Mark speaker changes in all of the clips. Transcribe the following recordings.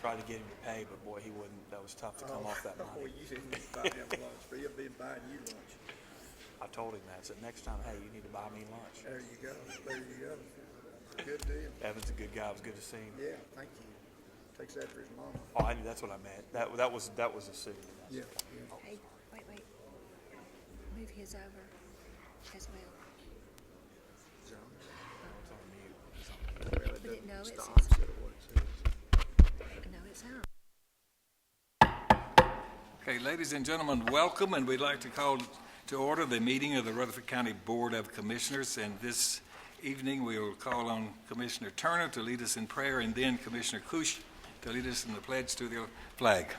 Speaker 1: Tried to get him to pay, but boy, he wouldn't. That was tough to come off that
Speaker 2: Oh,
Speaker 1: money.
Speaker 2: you didn't buy him lunch, but he'll be buying you lunch.
Speaker 1: I told him that. I said, next time, hey, you need to buy me lunch.
Speaker 2: There you go, there you go. Good deal.
Speaker 1: Evan's a good guy. It was good to see him.
Speaker 2: Yeah, thank you. Takes after his mama.
Speaker 1: Oh, I knew that's what I meant. That was a city.
Speaker 2: Yeah.
Speaker 3: Hey, wait. Move his over as well.
Speaker 1: It's on mute.
Speaker 2: Well, it
Speaker 3: But it- no,
Speaker 2: doesn't
Speaker 3: it
Speaker 2: stop,
Speaker 3: says-
Speaker 2: so what it says.
Speaker 3: No, it's not.
Speaker 4: Okay, ladies and gentlemen, welcome, and we'd like to call to order the meeting of the Rutherford County Board of Commissioners. And this evening, we will call on Commissioner Turner to lead us in prayer, and then Commissioner Kush to lead us in the pledge to the flag.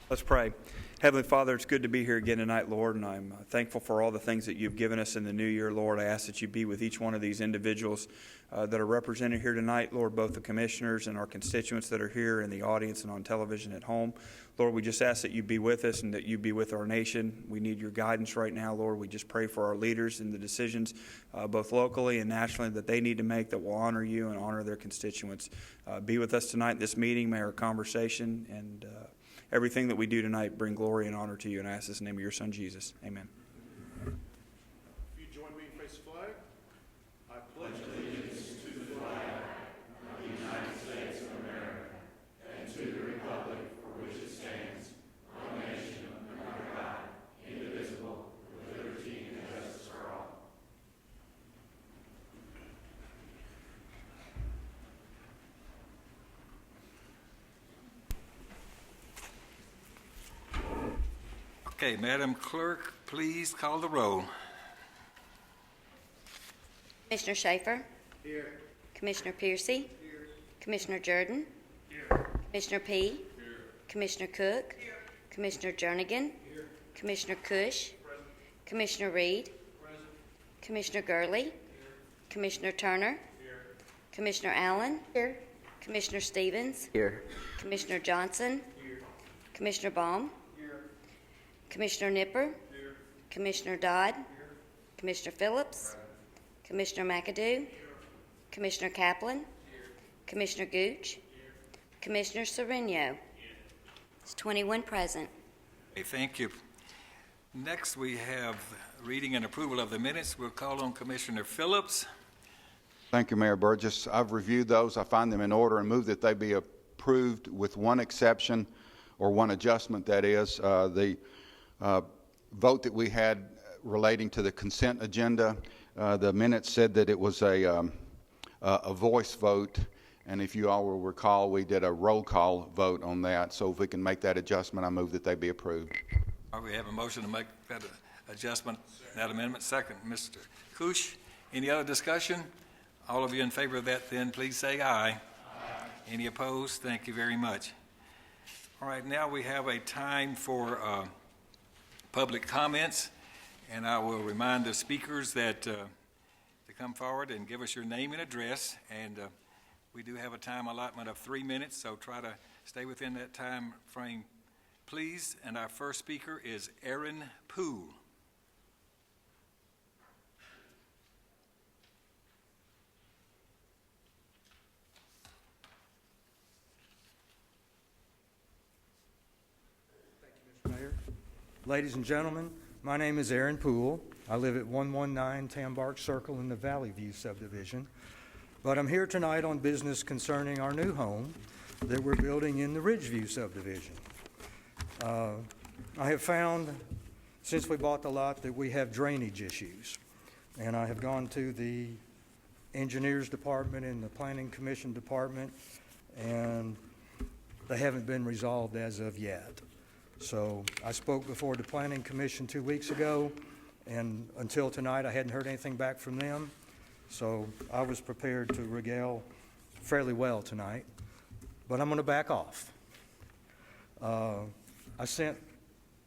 Speaker 1: Let's pray. Heavenly Father, it's good to be here again tonight, Lord, and I'm thankful for all the things that you've given us in the new year, Lord. I ask that you be with each one of these individuals that are represented here tonight, Lord, both the commissioners and our constituents that are here in the audience and on television at home. Lord, we just ask that you be with us and that you be with our nation. We need your guidance right now, Lord. We just pray for our leaders and the decisions, both locally and nationally, that they need to make that will honor you and honor their constituents. Be with us tonight in this meeting. May our conversation and everything that we do tonight bring glory and honor to you. And I ask this in the name of your Son, Jesus. Amen.
Speaker 5: If you join me in face the flag, I pledge allegiance to the flag of the United States of America and to the republic for which it stands, one nation under God, indivisible, with liberty and justice for all.
Speaker 4: Okay, Madam Clerk, please call the roll.
Speaker 6: Commissioner Schaefer.
Speaker 5: Here.
Speaker 6: Commissioner Piercy.
Speaker 5: Here.
Speaker 6: Commissioner Jordan.
Speaker 5: Here.
Speaker 6: Commissioner P.
Speaker 5: Here.
Speaker 6: Commissioner Cook.
Speaker 5: Here.
Speaker 6: Commissioner Jernigan.
Speaker 5: Here.
Speaker 6: Commissioner Cush.
Speaker 5: Present.
Speaker 6: Commissioner Reed.
Speaker 5: Present.
Speaker 6: Commissioner Gurley.
Speaker 5: Here.
Speaker 6: Commissioner Turner.
Speaker 5: Here.
Speaker 6: Commissioner Allen. Here. Commissioner Stevens.
Speaker 7: Here.
Speaker 6: Commissioner Johnson.
Speaker 5: Here.
Speaker 6: Commissioner Baum.
Speaker 5: Here.
Speaker 6: Commissioner Nipper.
Speaker 5: Here.
Speaker 6: Commissioner Dodd.
Speaker 5: Here.
Speaker 6: Commissioner Phillips. Commissioner McAdoo. Commissioner Kaplan. Commissioner Gooch. Commissioner Sereno. It's 21 present.
Speaker 4: Okay, thank you. Next, we have reading and approval of the minutes. We'll call on Commissioner Phillips.
Speaker 8: Thank you, Mayor Burgess. I've reviewed those. I find them in order and move that they be approved with one exception, or one adjustment, that is. The vote that we had relating to the consent agenda, the minutes said that it was a voice vote, and if you all will recall, we did a roll call vote on that. So if we can make that adjustment, I move that they be approved.
Speaker 4: All right, we have a motion to make that adjustment, that amendment. Second, Mr. Kush. Any other discussion? All of you in favor of that, then please say aye. Aye. Any opposed? Thank you very much. All right, now we have a time for public comments, and I will remind the speakers that to come forward and give us your name and address. And we do have a time allotment of 3 minutes, so try to stay within that time frame, please. And our first speaker is Aaron Poole.
Speaker 9: Mayor. Ladies and gentlemen, my name is Aaron Poole. I live at 119 Tambark Circle in the Valley View subdivision. But I'm here tonight on business concerning our new home that we're building in the Ridgeview subdivision. I have found, since we bought the lot, that we have drainage issues. And I have gone to the engineers department and the planning commission department, and they haven't been resolved as of yet. So I spoke before the Planning Commission 2 weeks ago, and until tonight I hadn't heard anything back from them. So I was prepared to regale fairly well tonight, but I'm going to back off. I sent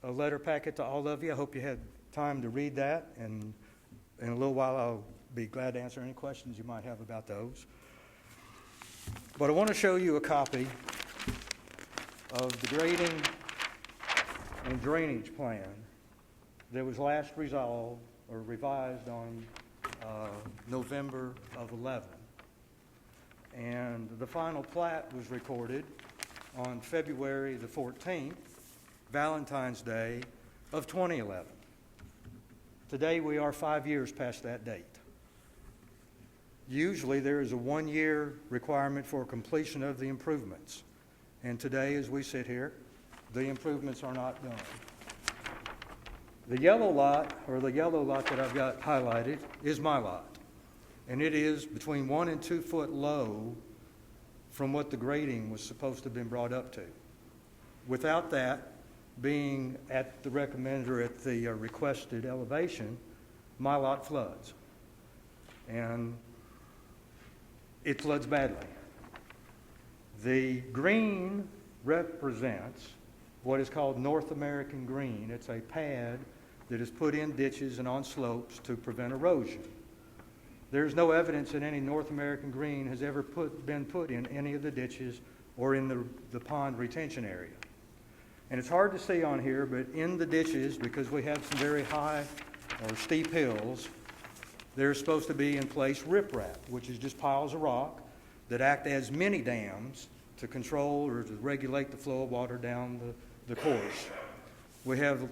Speaker 9: a letter packet to all of you. I hope you had time to read that, and in a little while I'll be glad to answer any questions you might have about those. But I want to show you a copy of the grading and drainage plan that was last resolved or revised on November of 11. And the final plat was recorded on February the 14th, Valentine's Day of 2011. Today, we are 5 years past that date. Usually, there is a one-year requirement for completion of the improvements. And today, as we sit here, the improvements are not done. The yellow lot, or the yellow lot that I've got highlighted, is my lot. And it is between 1 and 2 foot low from what the grading was supposed to have been brought up to. Without that being at the recommended or at the requested elevation, my lot floods. And it floods badly. The green represents what is called North American green. It's a pad that is put in ditches and on slopes to prevent erosion. There's no evidence that any North American green has ever been put in any of the ditches or in the pond retention area. And it's hard to see on here, but in the ditches, because we have some very high or steep hills, there's supposed to be in place riprap, which is just piles of rock that act as mini dams to control or to regulate the flow of water down the course. We have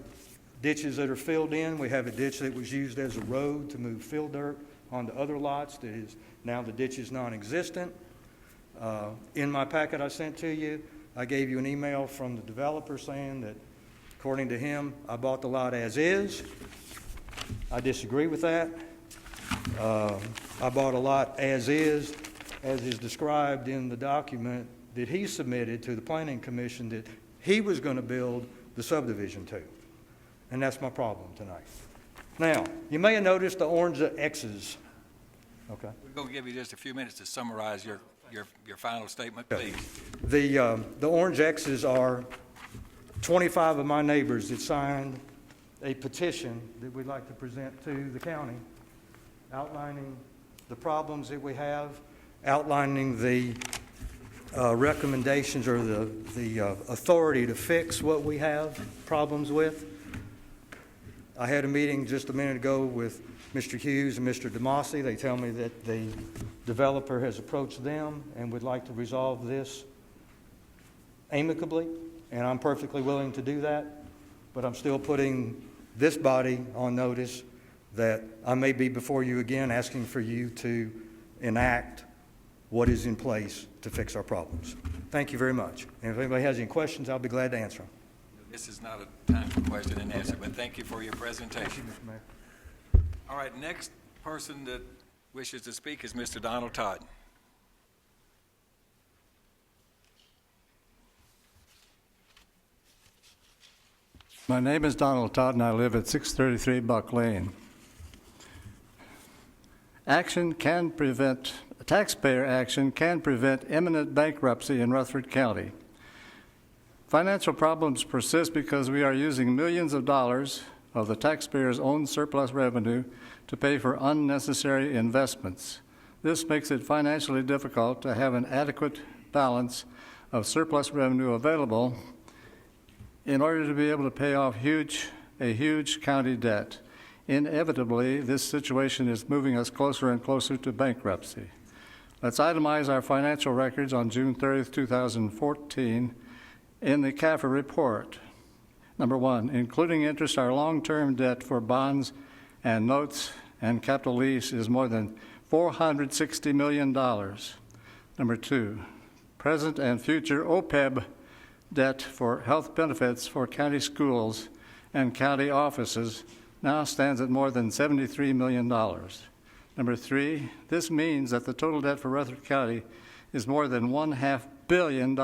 Speaker 9: ditches that are filled in. We have a ditch that was used as a road to move fill dirt onto other lots that is now the ditch is non-existent. In my packet I sent to you, I gave you an email from the developer saying that, according to him, I bought the lot as is. I disagree with that. I bought a lot as is described in the document that he submitted to the Planning Commission that he was going to build the subdivision to. And that's my problem tonight. Now, you may have noticed the orange X's. Okay.
Speaker 4: We're going to give you just a few minutes to summarize your final statement, please.
Speaker 9: The orange X's are 25 of my neighbors that signed a petition that we'd like to present to the county, outlining the problems that we have, outlining the recommendations or the authority to fix what we have problems with. I had a meeting just a minute ago with Mr. Hughes and Mr. DeMasi. They tell me that the developer has approached them and would like to resolve this amicably, and I'm perfectly willing to do that, but I'm still putting this body on notice that I may be before you again asking for you to enact what is in place to fix our problems. Thank you very much. And if anybody has any questions, I'll be glad to answer them.
Speaker 4: This is not a time for question and answer, but thank you for your presentation.
Speaker 9: Thank you, Mr. Mayor.
Speaker 4: All right, next person that wishes to speak is Mr. Donald Todd.
Speaker 7: My name is Donald Todd, and I live at 633 Buck Lane. Taxpayer action can prevent imminent bankruptcy in Rutherford County. Financial problems persist because we are using millions of dollars of the taxpayers' own surplus revenue to pay for unnecessary investments. This makes it financially difficult to have an adequate balance of surplus revenue available in order to be able to pay off a huge county debt. Inevitably, this situation is moving us closer and closer to bankruptcy. Let's itemize our financial records on June 30th, 2014 in the CAFR report. Number one, including interest, our long-term debt for bonds and notes and capital lease is more than $460 million. Number two, present and future OPEB debt for health benefits for county schools and county offices now stands at more than $73 million. Number three, this means that the total debt for Rutherford County is more than $1.5 billion.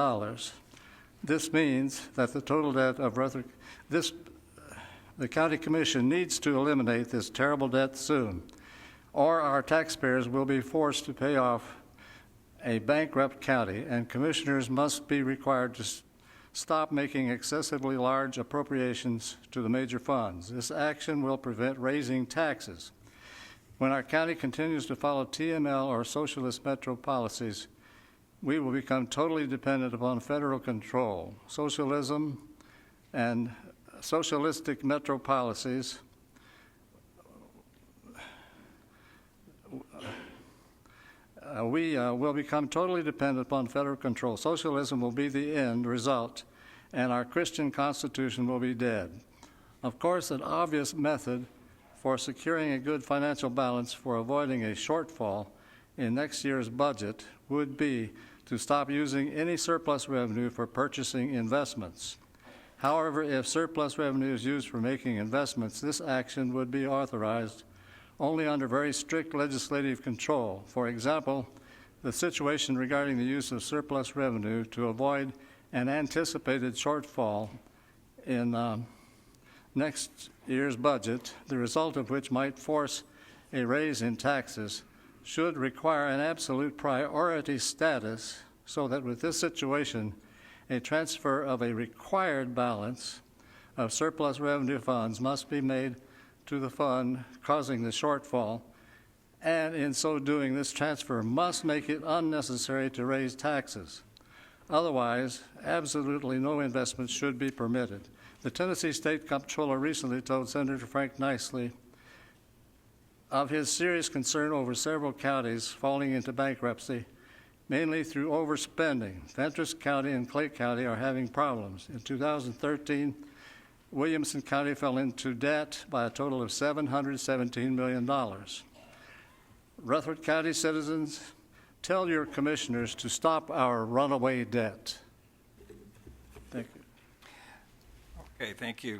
Speaker 7: This means that the total debt of Rutherford, the County Commission needs to eliminate this terrible debt soon, or our taxpayers will be forced to pay off a bankrupt county, and commissioners must be required to stop making excessively large appropriations to the major funds. This action will prevent raising taxes. When our county continues to follow TML or socialist metro policies, we will become totally dependent upon federal control. Socialism and socialistic metro policies we will become totally dependent upon federal control. Socialism will be the end result, and our Christian Constitution will be dead. Of course, an obvious method for securing a good financial balance for avoiding a shortfall in next year's budget would be to stop using any surplus revenue for purchasing investments. However, if surplus revenue is used for making investments, this action would be authorized only under very strict legislative control. For example, the situation regarding the use of surplus revenue to avoid an anticipated shortfall in next year's budget, the result of which might force a raise in taxes, should require an absolute priority status so that with this situation, a transfer of a required balance of surplus revenue funds must be made to the fund causing the shortfall, and in so doing, this transfer must make it unnecessary to raise taxes. Otherwise, absolutely no investment should be permitted. The Tennessee State Comptroller recently told Senator Frank Nicely of his serious concern over several counties falling into bankruptcy, mainly through overspending. Fentress County and Clay County are having problems. In 2013, Williamson County fell into debt by a total of $717 million. Rutherford County citizens, tell your commissioners to stop our runaway debt. Thank you.
Speaker 4: Okay, thank you.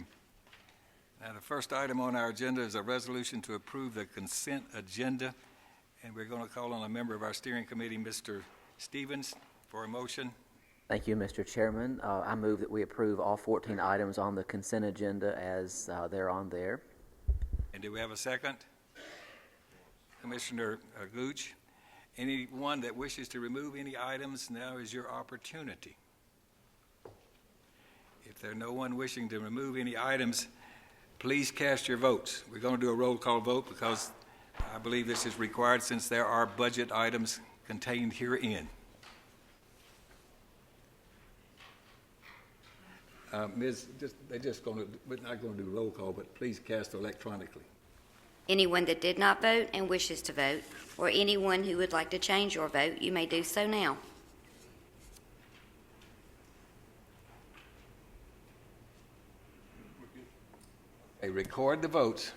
Speaker 4: Now, the first item on our agenda is a resolution to approve the consent agenda, and we're going to call on a member of our steering committee, Mr. Stevens, for a motion.
Speaker 10: Thank you, Mr. Chairman. I move that we approve all 14 items on the consent agenda as they're on there.
Speaker 4: And do we have a second? Commissioner Gooch. Anyone that wishes to remove any items, now is your opportunity. If there's no one wishing to remove any items, please cast your votes. We're going to do a roll call vote because I believe this is required since there are budget items contained herein. Ms., we're not going to do roll call, but please cast electronically.
Speaker 6: Anyone that did not vote and wishes to vote, or anyone who would like to change your vote, you may do so now.
Speaker 4: Okay, record the votes.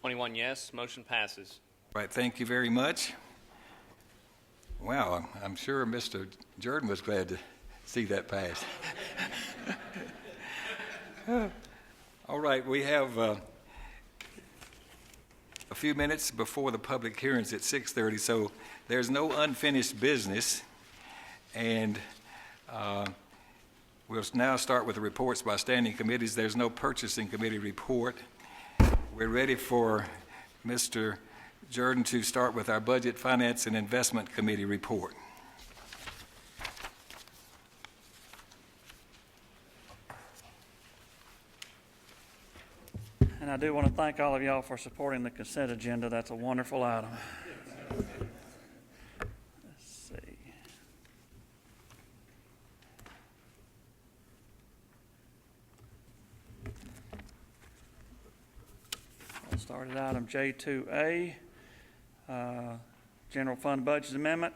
Speaker 11: 21 yes, motion passes.
Speaker 4: All right, thank you very much. Wow, I'm sure Mr. Jordan was glad to see that pass. All right, we have a few minutes before the public hearings at 6:30, so there's no unfinished business. And we'll now start with the reports by standing committees. There's no purchasing committee report. We're ready for Mr. Jordan to start with our Budget, Finance, and Investment Committee report.
Speaker 12: And I do want to thank all of y'all for supporting the consent agenda. That's a wonderful item. Let's see. I'll start at item J2A, General Fund Budget Amendment.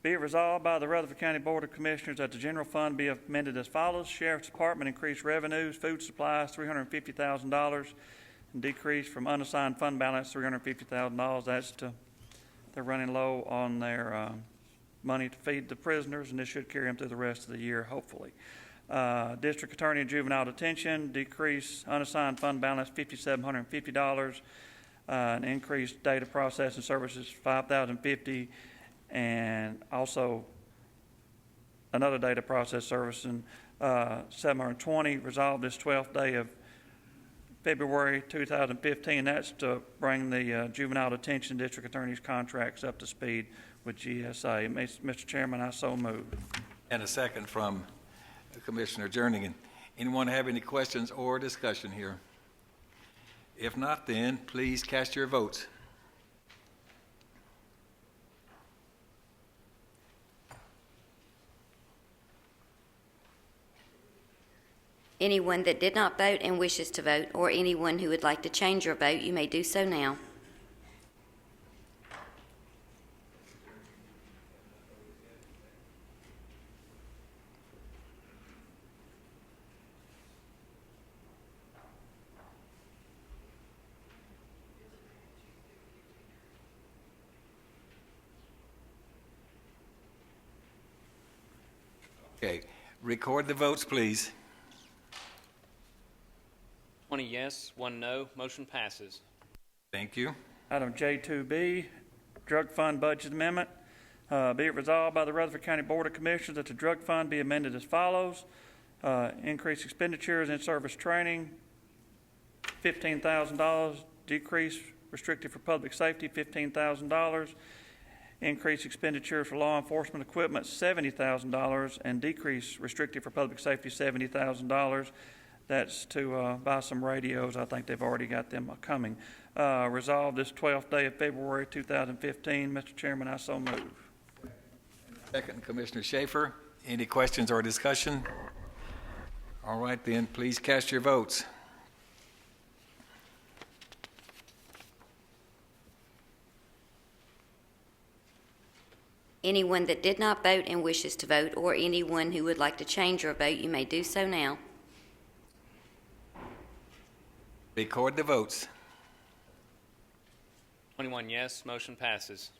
Speaker 12: Be it resolved by the Rutherford County Board of Commissioners that the general fund be amended as follows. Sheriff's Department increased revenues, food supplies, $350,000, and decrease from unassigned fund balance, $350,000. That's they're running low on their money to feed the prisoners, and this should carry them through the rest of the year, hopefully. District Attorney and Juvenile Detention, decrease unassigned fund balance, $5,750, and increased data processing services, $5,050. And also another data process service in 720, resolved this 12th day of February 2015. That's to bring the juvenile detention district attorney's contracts up to speed with GSA. Mr. Chairman, I so move.
Speaker 4: And a second from Commissioner Jernigan. Anyone have any questions or discussion here? If not, then please cast your votes.
Speaker 6: Anyone that did not vote and wishes to vote, or anyone who would like to change your vote, you may do so now.
Speaker 4: Okay, record the votes, please.
Speaker 11: 20 yes, 1 no. Motion passes.
Speaker 4: Thank you.
Speaker 12: Item J2B, Drug Fund Budget Amendment. Be it resolved by the Rutherford County Board of Commissioners that the drug fund be amended as follows. Increase expenditures in service training, $15,000. Decrease restricted for public safety, $15,000. Increase expenditures for law enforcement equipment, $70,000. And decrease restricted for public safety, $70,000. That's to buy some radios. I think they've already got them coming. Resolved this 12th day of February 2015. Mr. Chairman, I so move.
Speaker 4: Second, Commissioner Schaefer. Any questions or discussion? All right, then, please cast your votes.
Speaker 6: Anyone that did not vote and wishes to vote, or anyone who would like to change your vote, you may do so now.
Speaker 4: Record the votes.
Speaker 11: 21 yes, motion passes.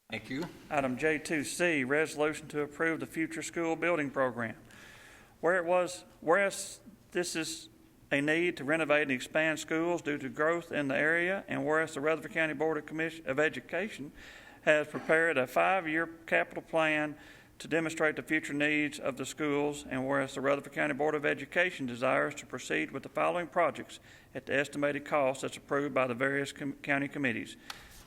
Speaker 4: Thank you.
Speaker 12: Item J2C, resolution to approve the future school building program. Whereas this is a need to renovate and expand schools due to growth in the area, and whereas the Rutherford County Board of Education has prepared a 5-year capital plan to demonstrate the future needs of the schools, and whereas the Rutherford County Board of Education desires to proceed with the following projects at the estimated cost that's approved by the various county committees.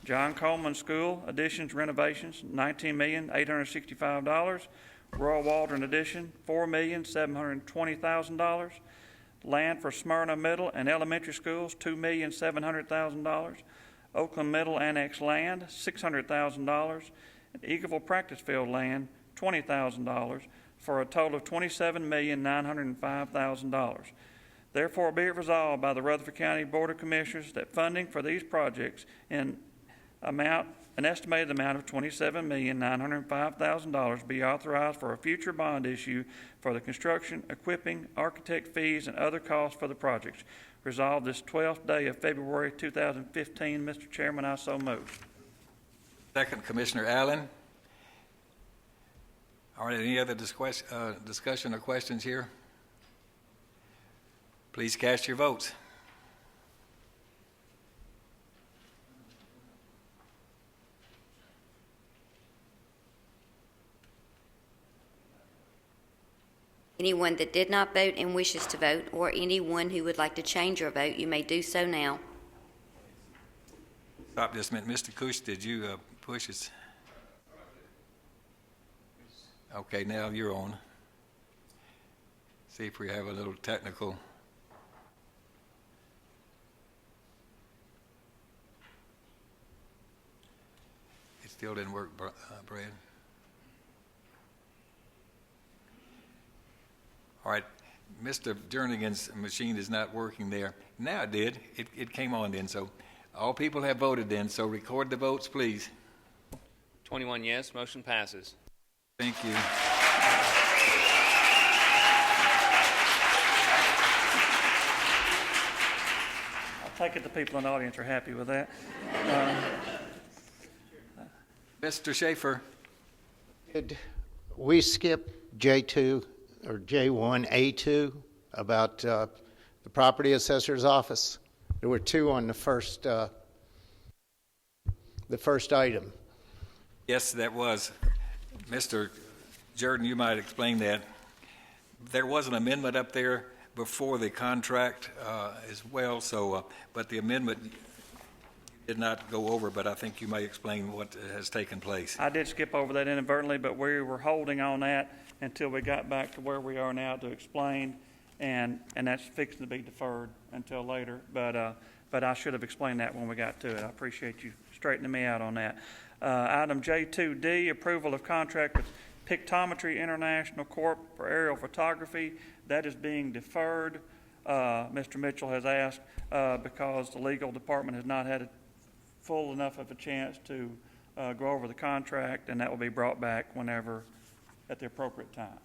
Speaker 12: John Coleman School additions renovations, $19,865. Royal Waldron addition, $4,720,000. Land for Smyrna Middle and Elementary Schools, $2,700,000. Oakland Middle Annex land, $600,000. And Eagleville Practice Field land, $20,000, for a total of $27,905,000. Therefore, be it resolved by the Rutherford County Board of Commissioners that funding for these projects in an estimated amount of $27,905,000 be authorized for a future bond issue for the construction, equipping, architect fees, and other costs for the projects. Resolved this 12th day of February 2015. Mr. Chairman, I so move.
Speaker 4: Second, Commissioner Allen. All right, any other discussion or questions here? Please cast your votes.
Speaker 6: Anyone that did not vote and wishes to vote, or anyone who would like to change your vote, you may do so now.
Speaker 4: Stop just a minute. Mr. Cush, did you push us? Okay, now you're on. See if we have a little technical. It still didn't work, Brad. All right, Mr. Jernigan's machine is not working there. Now it did. It came on then. So all people have voted then. So record the votes, please.
Speaker 11: 21 yes, motion passes.
Speaker 4: Thank you.
Speaker 12: I take it the people in the audience are happy with that.
Speaker 4: Mr. Schaefer.
Speaker 13: Did we skip J2 or J1A2 about the property assessor's office? There were two on the first item.
Speaker 4: Yes, that was. Mr. Jordan, you might explain that. There was an amendment up there before the contract as well, so but the amendment did not go over, but I think you may explain what has taken place.
Speaker 12: I did skip over that inadvertently, but we were holding on that until we got back to where we are now to explain, and that's fixing to be deferred until later. But I should have explained that when we got to it. I appreciate you straightening me out on that. Item J2D, approval of contract with Pictometry International Corp. For aerial photography. That is being deferred. Mr. Mitchell has asked because the legal department has not had a full enough of a chance to go over the contract, and that will be brought back whenever at the appropriate time.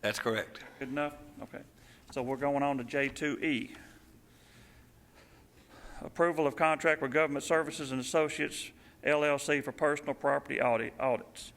Speaker 4: That's correct.
Speaker 12: Good enough? Okay. So we're going on to J2E. Approval of contract with Government Services and Associates, LLC, for personal property audits.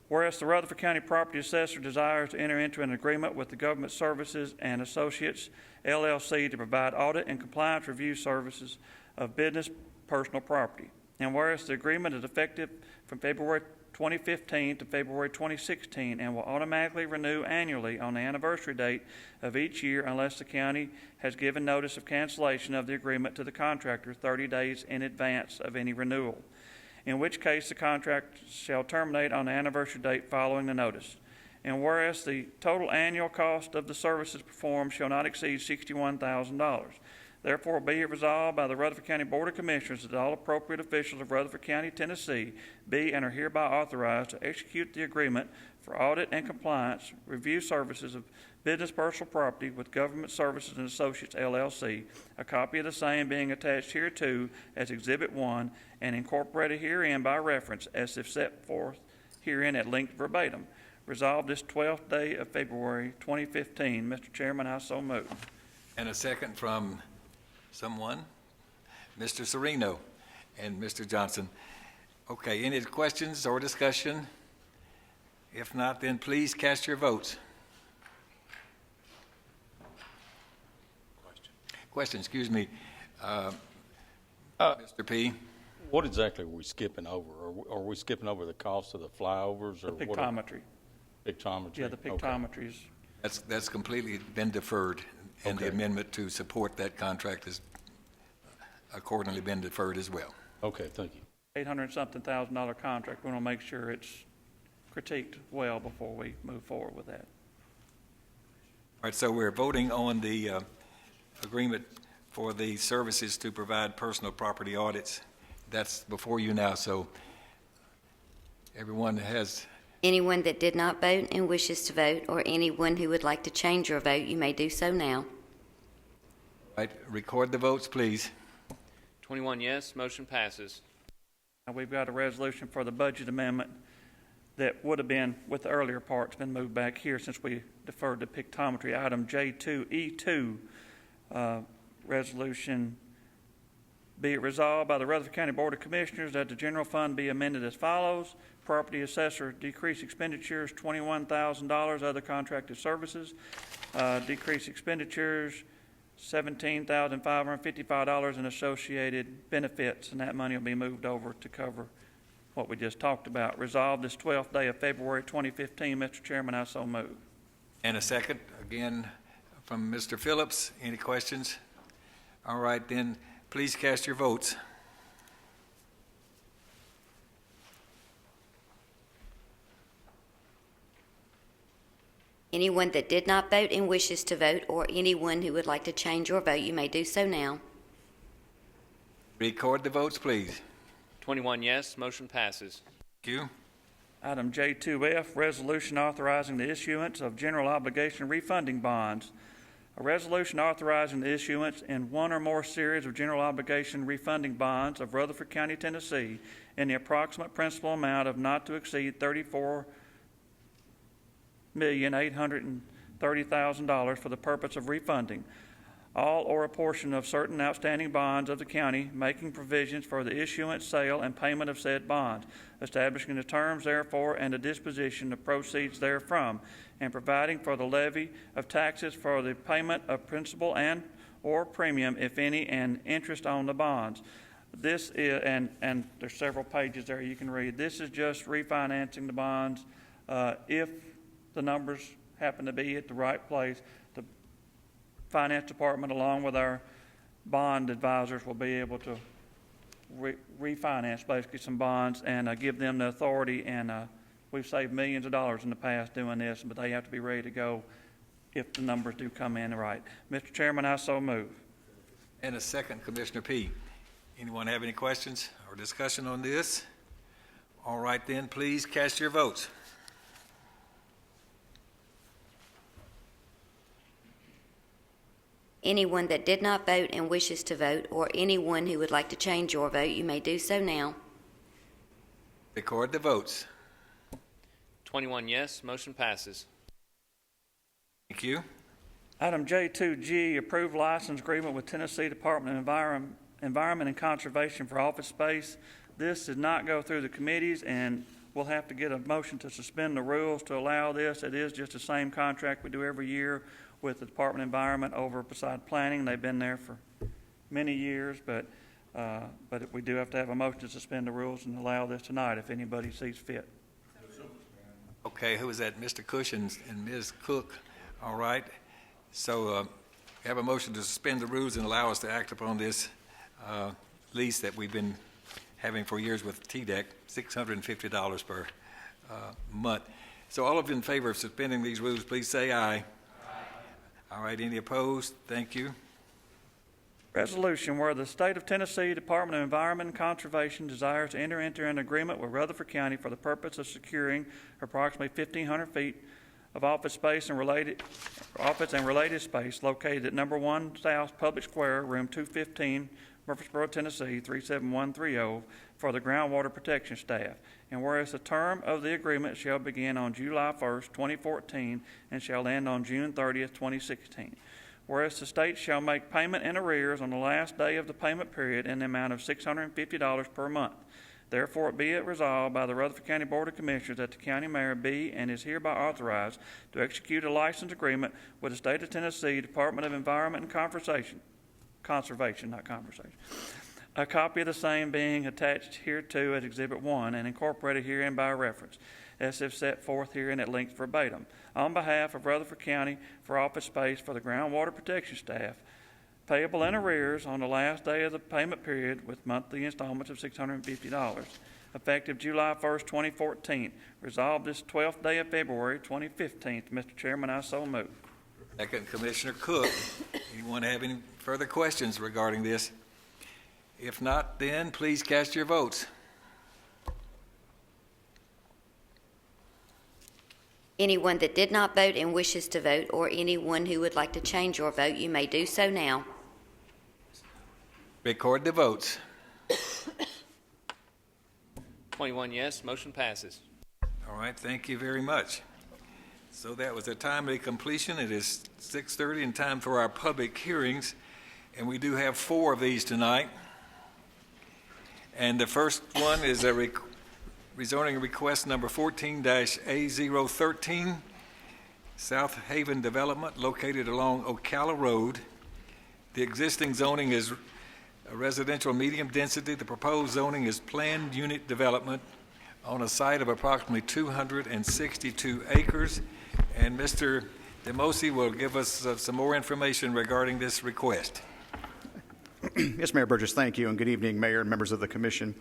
Speaker 12: Whereas the Rutherford County Property Assessor desires to enter into an agreement with the Government Services and Associates, LLC, to provide audit and compliance review services of business personal property. And whereas the agreement is effective from February 2015 to February 2016 and will automatically renew annually on the anniversary date of each year unless the county has given notice of cancellation of the agreement to the contractor 30 days in advance of any renewal, in which case the contract shall terminate on the anniversary date following the notice. And whereas the total annual cost of the services performed shall not exceed $61,000. Therefore, be it resolved by the Rutherford County Board of Commissioners that all appropriate officials of Rutherford County, Tennessee, be and are hereby authorized to execute the agreement for audit and compliance review services of business personal property with Government Services and Associates, LLC, a copy of the same being attached hereto as Exhibit 1 and incorporated herein by reference as if set forth herein at length verbatim. Resolved this 12th day of February 2015. Mr. Chairman, I so move.
Speaker 4: And a second from someone? Mr. Sereno and Mr. Johnson. Okay, any questions or discussion? If not, then please cast your votes. Question, excuse me. Mr. P.
Speaker 14: What exactly are we skipping over? Are we skipping over the cost of the flyovers? Or
Speaker 12: The pictometry.
Speaker 14: Pictometry?
Speaker 12: Yeah, the pictometry is.
Speaker 4: That's completely been deferred, and the amendment to support that contract has accordingly been deferred as well.
Speaker 14: Okay, thank you.
Speaker 12: $800-something thousand contract. We want to make sure it's critiqued well before we move forward with that.
Speaker 4: All right, so we're voting on the agreement for the services to provide personal property audits. That's before you now, so everyone has.
Speaker 6: Anyone that did not vote and wishes to vote, or anyone who would like to change your vote, you may do so now.
Speaker 4: All right, record the votes, please.
Speaker 11: 21 yes, motion passes.
Speaker 12: Now we've got a resolution for the budget amendment that would have been with the earlier part. It's been moved back here since we deferred to pictometry. Item J2E2, resolution, be it resolved by the Rutherford County Board of Commissioners that the general fund be amended as follows. Property assessor decrease expenditures $21,000, other contracted services. Decrease expenditures $17,555 in associated benefits, and that money will be moved over to cover what we just talked about. Resolved this 12th day of February 2015. Mr. Chairman, I so move.
Speaker 4: And a second, again, from Mr. Phillips. Any questions? All right, then, please cast your votes.
Speaker 6: Anyone that did not vote and wishes to vote, or anyone who would like to change your vote, you may do so now.
Speaker 4: Record the votes, please.
Speaker 11: 21 yes, motion passes.
Speaker 4: Thank you.
Speaker 12: Item J2F, resolution authorizing the issuance of general obligation refunding bonds. A resolution authorizing the issuance in one or more series of general obligation refunding bonds of Rutherford County, Tennessee, in the approximate principal amount of not to exceed $34,830,000 for the purpose of refunding all or a portion of certain outstanding bonds of the county, making provisions for the issuance, sale, and payment of said bonds, establishing the terms therefor and the disposition of proceeds therefrom, and providing for the levy of taxes for the payment of principal and or premium, if any, and interest on the bonds. This is, and there's several pages there you can read. This is just refinancing the bonds. If the numbers happen to be at the right place, the Finance Department, along with our bond advisors, will be able to refinance basically some bonds and give them the authority. And we've saved millions of dollars in the past doing this, but they have to be ready to go if the numbers do come in right. Mr. Chairman, I so move.
Speaker 4: And a second, Commissioner P. Anyone have any questions or discussion on this? All right, then, please cast your votes.
Speaker 6: Anyone that did not vote and wishes to vote, or anyone who would like to change your vote, you may do so now.
Speaker 4: Record the votes.
Speaker 11: 21 yes, motion passes.
Speaker 4: Thank you.
Speaker 12: Item J2G, approved license agreement with Tennessee Department of Environment and Conservation for office space. This did not go through the committees and we'll have to get a motion to suspend the rules to allow this. It is just the same contract we do every year with the Department of Environment over beside planning. They've been there for many years, but we do have to have a motion to suspend the rules and allow this tonight if anybody sees fit.
Speaker 4: Okay, who was that? Mr. Cush and Ms. Cook. All right. So we have a motion to suspend the rules and allow us to act upon this lease that we've been having for years with TDEC, $650 per month. So all of you in favor of suspending these rules, please say aye. Aye. All right, any opposed? Thank you.
Speaker 12: Resolution where the State of Tennessee Department of Environment and Conservation desires to enter into an agreement with Rutherford County for the purpose of securing approximately 1,500 feet of office space and related space located at number 1 South Public Square, room 215, Murfreesboro, Tennessee 37130, for the groundwater protection staff. And whereas the term of the agreement shall begin on July 1st, 2014, and shall end on June 30th, 2016. Whereas the state shall make payment in arrears on the last day of the payment period in the amount of $650 per month. Therefore, be it resolved by the Rutherford County Board of Commissioners that the county mayor be and is hereby authorized to execute a license agreement with the State of Tennessee Department of Environment and Conservation, not conversation. A copy of the same being attached hereto as Exhibit 1 and incorporated herein by reference, as if set forth herein at length verbatim, on behalf of Rutherford County for office space for the groundwater protection staff, payable in arrears on the last day of the payment period with monthly installments of $650, effective July 1st, 2014. Resolved this 12th day of February, 2015. Mr. Chairman, I so move.
Speaker 4: Second, Commissioner Cook. Anyone have any further questions regarding this? If not, then please cast your votes.
Speaker 6: Anyone that did not vote and wishes to vote, or anyone who would like to change your vote, you may do so now.
Speaker 4: Record the votes.
Speaker 11: 21 yes, motion passes.
Speaker 4: All right, thank you very much. So that was a timely completion. It is 6:30 and time for our public hearings, and we do have 4 of these tonight. And the first one is a rezoning request number 14-A013, South Haven Development located along Ocala Road. The existing zoning is a residential medium density. The proposed zoning is planned unit development on a site of approximately 262 acres. And Mr. DeMosi will give us some more information regarding this request.
Speaker 15: Yes, Mayor Burgess, thank you, and good evening, Mayor and members of the Commission.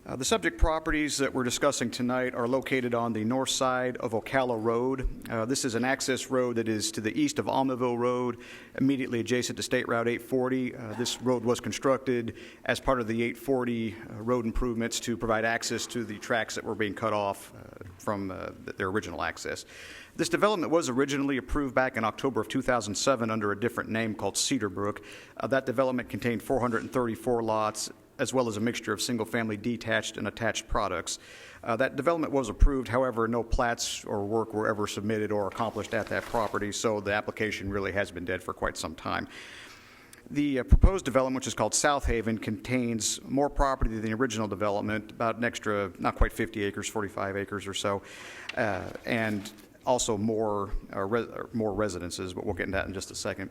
Speaker 15: The subject properties that we're discussing tonight are located on the north side of Ocala Road. This is an access road that is to the east of Almaville Road, immediately adjacent to State Route 840. This road was constructed as part of the 840 road improvements to provide access to the tracks that were being cut off from their original access. This development was originally approved back in October of 2007 under a different name called Cedarbrook. That development contained 434 lots, as well as a mixture of single-family detached and attached products. That development was approved, however, no plats or work were ever submitted or accomplished at that property, so the application really has been dead for quite some time. The proposed development, which is called South Haven, contains more property than the original development, about an extra, not quite 50 acres, 45 acres or so, and also more residences, but we'll get into that in just a second.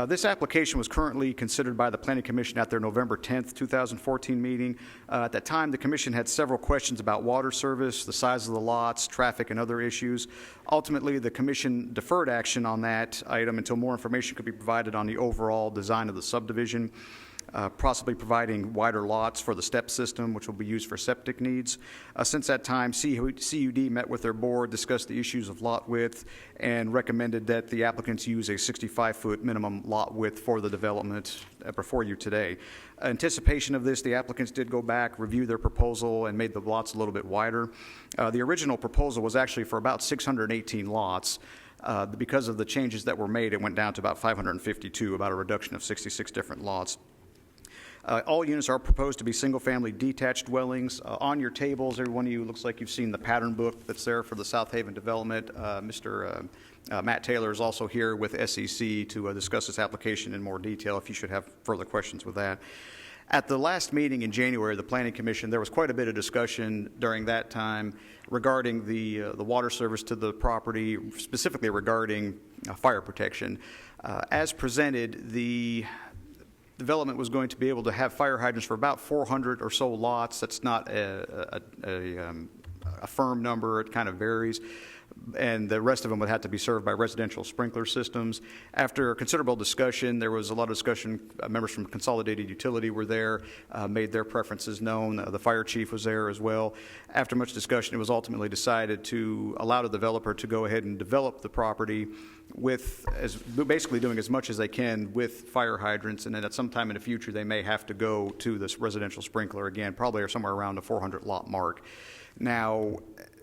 Speaker 15: This application was currently considered by the Planning Commission at their November 10th, 2014 meeting. At that time, the Commission had several questions about water service, the size of the lots, traffic, and other issues. Ultimately, the Commission deferred action on that item until more information could be provided on the overall design of the subdivision, possibly providing wider lots for the step system, which will be used for septic needs. Since that time, CUD met with their board, discussed the issues of lot width, and recommended that the applicants use a 65-foot minimum lot width for the development before you today. Anticipation of this, the applicants did go back, review their proposal, and made the lots a little bit wider. The original proposal was actually for about 618 lots. Because of the changes that were made, it went down to about 552, about a reduction of 66 different lots. All units are proposed to be single-family detached dwellings. On your tables, every one of you looks like you've seen the pattern book that's there for the South Haven development. Mr. Matt Taylor is also here with SEC to discuss this application in more detail if you should have further questions with that. At the last meeting in January, the Planning Commission, there was quite a bit of discussion during that time regarding the water service to the property, specifically regarding fire protection. As presented, the development was going to be able to have fire hydrants for about 400 or so lots. That's not a firm number. It kind of varies. And the rest of them would have to be served by residential sprinkler systems. After considerable discussion, there was a lot of discussion. Members from Consolidated Utility were there, made their preferences known. The fire chief was there as well. After much discussion, it was ultimately decided to allow the developer to go ahead and develop the property with basically doing as much as they can with fire hydrants, and then at some time in the future they may have to go to this residential sprinkler again, probably somewhere around the 400 lot mark. Now,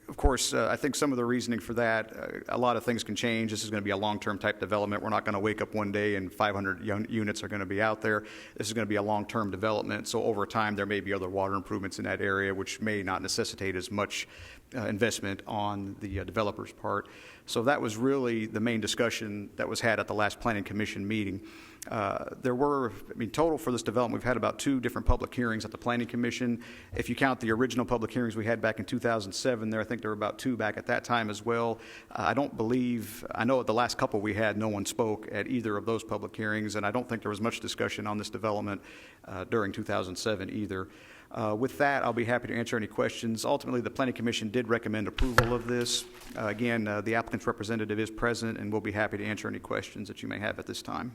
Speaker 15: of course, I think some of the reasoning for that, a lot of things can change. This is going to be a long-term type development. We're not going to wake up one day and 500 units are going to be out there. This is going to be a long-term development. So over time, there may be other water improvements in that area, which may not necessitate as much investment on the developer's part. So that was really the main discussion that was had at the last Planning Commission meeting. There were, total for this development, we've had about 2 different public hearings at the Planning Commission. If you count the original public hearings we had back in 2007, I think there were about 2 back at that time as well. I know at the last couple we had, no one spoke at either of those public hearings, and I don't think there was much discussion on this development during 2007 either. With that, I'll be happy to answer any questions. Ultimately, the Planning Commission did recommend approval of this. Again, the applicant's representative is present, and we'll be happy to answer any questions that you may have at this time.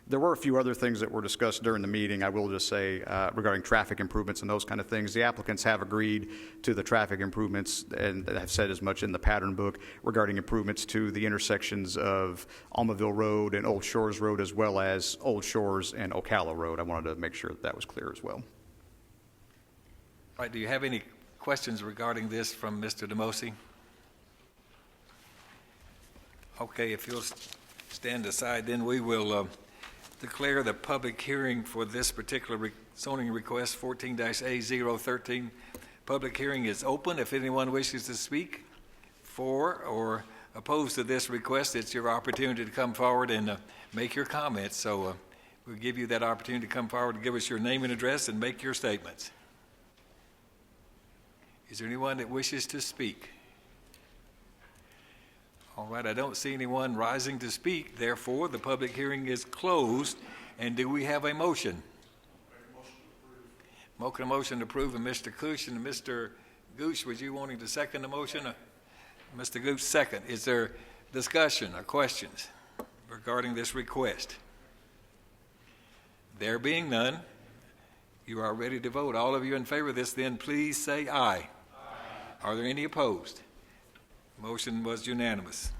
Speaker 15: There were a few other things that were discussed during the meeting, I will just say, regarding traffic improvements and those kind of things. The applicants have agreed to the traffic improvements and have said as much in the pattern book regarding improvements to the intersections of Almaville Road and Old Shores Road, as well as Old Shores and Ocala Road. I wanted to make sure that was clear as well.
Speaker 4: All right, do you have any questions regarding this from Mr. Demosi? Okay, if you'll stand aside, then we will declare the public hearing for this particular zoning request, 14-A013. Public hearing is open. If anyone wishes to speak for or opposed to this request, it's your opportunity to come forward and make your comments. So we'll give you that opportunity to come forward and give us your name and address and make your statements. Is there anyone that wishes to speak? All right, I don't see anyone rising to speak. Therefore, the public hearing is closed. And do we have a motion? A motion to approve, and Mr. Cush and Mr. Gooch, was you wanting to second the motion? Mr. Gooch, second. Is there discussion or questions regarding this request? There being none, you are ready to vote. All of you in favor of this, then please say aye. Aye. Are there any opposed? Motion was unanimous.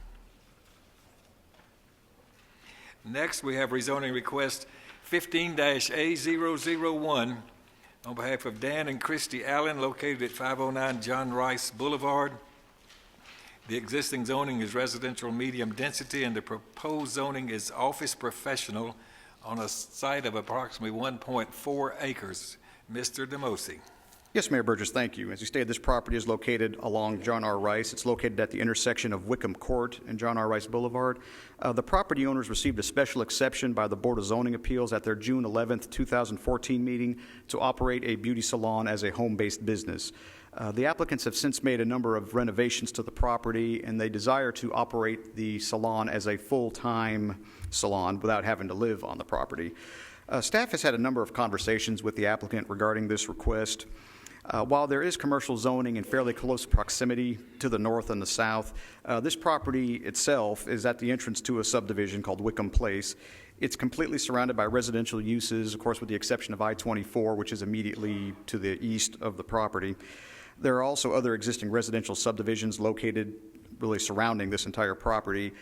Speaker 4: Next, we have rezoning request 15-A001 on behalf of Dan and Christy Allen, located at 509 John Rice Boulevard. The existing zoning is residential medium density, and the proposed zoning is office professional on a site of approximately 1.4 acres. Mr. Demosi.
Speaker 15: Yes, Mayor Burgess, thank you. As you stated, this property is located along John R. Rice. It's located at the intersection of Wickham Court and John R. Rice Boulevard. The property owners received a special exception by the Board of Zoning Appeals at their June 11, 2014 meeting to operate a beauty salon as a home-based business. The applicants have since made a number of renovations to the property, and they desire to operate the salon as a full-time salon without having to live on the property. Staff has had a number of conversations with the applicant regarding this request. While there is commercial zoning in fairly close proximity to the north and the south, this property itself is at the entrance to a subdivision called Wickham Place. It's completely surrounded by residential uses, of course, with the exception of I-24, which is immediately to the east of the property. There are also other existing residential subdivisions located really surrounding this entire property.